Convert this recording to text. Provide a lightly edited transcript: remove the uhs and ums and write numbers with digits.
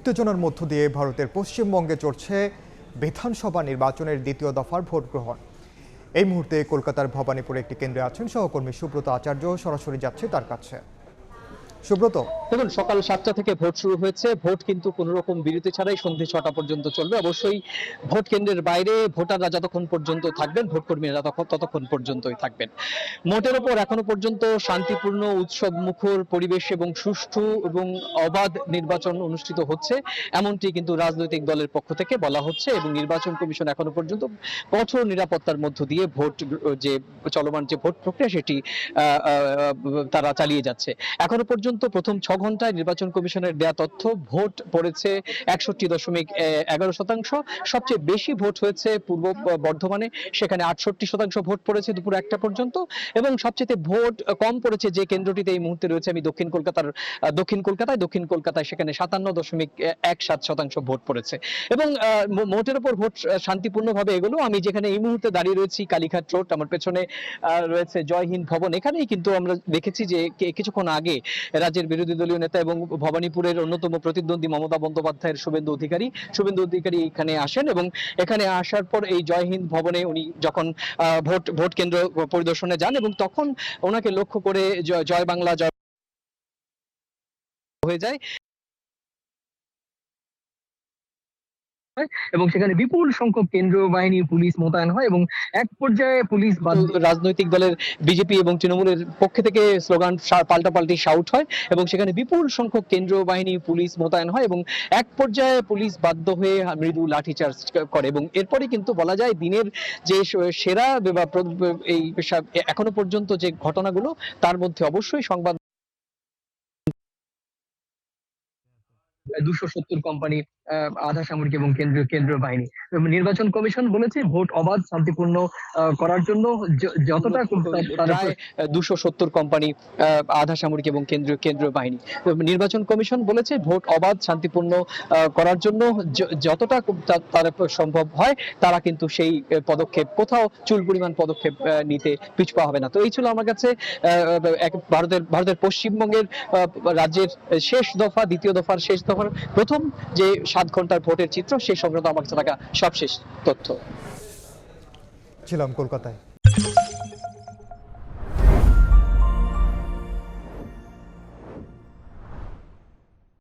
উত্তেজনার মধ্য দিয়ে ভারতের পশ্চিমবঙ্গে চলছে বিধানসভা নির্বাচনের দ্বিতীয় দফার ভোট গ্রহণ। এই মুহূর্তে কলকাতার ভবানীপুরে একটি কেন্দ্রে আছেন সহকর্মী সুব্রত আচার্য। সরাসরি যাচ্ছে তার কাছে। সুব্রত, দেখুন, সকাল 7টা থেকে ভোট শুরু হয়েছে। ভোট কিন্তু কোনো রকম বিরতি ছাড়াই সন্ধ্যে 6টা পর্যন্ত চলবে। অবশ্যই ভোট কেন্দ্রের বাইরে ভোটাররা যতক্ষণ পর্যন্ত থাকবেন, ভোট কর্মীরা ততক্ষণ পর্যন্তই থাকবেন। মোটের ওপর এখনো পর্যন্ত শান্তিপূর্ণ, উৎসব মুখর পরিবেশ এবং সুষ্ঠু এবং অবাধ নির্বাচন অনুষ্ঠিত হচ্ছে, এমনটি কিন্তু রাজনৈতিক দলের পক্ষ থেকে বলা হচ্ছে। এবং নির্বাচন কমিশন এখনো পর্যন্ত কঠোর নিরাপত্তার মধ্য দিয়ে যে চলমান যে ভোট প্রক্রিয়া সেটি তারা চালিয়ে যাচ্ছে। এখনো পর্যন্ত প্রথম 6 ঘন্টায় নির্বাচন কমিশনের দেয়া তথ্য ভোট পড়েছে 61.11%। সবচেয়ে বেশি ভোট হয়েছে পূর্ব বর্ধমানে, সেখানে 68% ভোট পড়েছে দুপুর 1টা পর্যন্ত। এবং সবচেয়ে ভোট কম পড়েছে যে কেন্দ্রটিতে এই মুহূর্তে রয়েছে আমি দক্ষিণ কলকাতায় সেখানে 57.17% ভোট পড়েছে। এবং মোটের উপর ভোট শান্তিপূর্ণভাবে এগুলো। আমি যেখানে এই মুহূর্তে দাঁড়িয়ে রয়েছি কালীঘাট রোড, আমার পেছনে রয়েছে জয় হিন্দ ভবন। এখানেই কিন্তু আমরা দেখেছি যে কিছুক্ষণ আগে রাজ্যের বিরোধী দলীয় নেতা এবং ভবানীপুরের অন্যতম প্রতিদ্বন্দ্বী মমতা বন্দ্যোপাধ্যায়ের শুভেন্দু অধিকারী এখানে আসেন। এবং এখানে আসার পর এই জয় হিন্দ ভবনে উনি যখন ভোট কেন্দ্র পরিদর্শনে যান এবং তখন ওনাকে লক্ষ্য করে জয় বাংলা জয় হয়ে যায় এবং সেখানে বিপুল সংখ্যক কেন্দ্রীয় বাহিনী পুলিশ মোতায়েন হয় এবং এক পর্যায়ে পুলিশ রাজনৈতিক দলের বিজেপি এবং তৃণমূলের পক্ষ থেকে স্লোগান পাল্টাপাল্টি শাউট হয় এবং সেখানে বিপুল সংখ্যক কেন্দ্রীয় বাহিনী পুলিশ মোতায়েন হয় এবং এক পর্যায়ে পুলিশ বাধ্য হয়ে মৃদু লাঠিচার্জ করে। এবং এরপরে কিন্তু বলা যায় দিনের যে সেরা এই এখনো পর্যন্ত যে ঘটনাগুলো, তার মধ্যে অবশ্যই সংবাদ 270 কোম্পানি, আধা সামরিক এবং কেন্দ্রীয় বাহিনী। নির্বাচন কমিশন বলেছে ভোট অবাধ শান্তিপূর্ণ করার জন্য যতটা প্রায় 270 কোম্পানি, আধা সামরিক এবং কেন্দ্রীয় বাহিনী। নির্বাচন কমিশন বলেছে ভোট অবাধ শান্তিপূর্ণ করার জন্য যতটা তার সম্ভব হয় তারা কিন্তু সেই পদক্ষেপ, কোথাও চুল পরিমাণ পদক্ষেপ নিতে পিছপা হবে না। তো এই ছিল আমার কাছে ভারতের পশ্চিমবঙ্গের রাজ্যের শেষ দফা, দ্বিতীয় দফার শেষ দফার প্রথম যে 7 ঘন্টার ভোটের চিত্র, সেই সংক্রান্ত আমার কাছে থাকা সবশেষ তথ্য। ছিলাম কলকাতায়।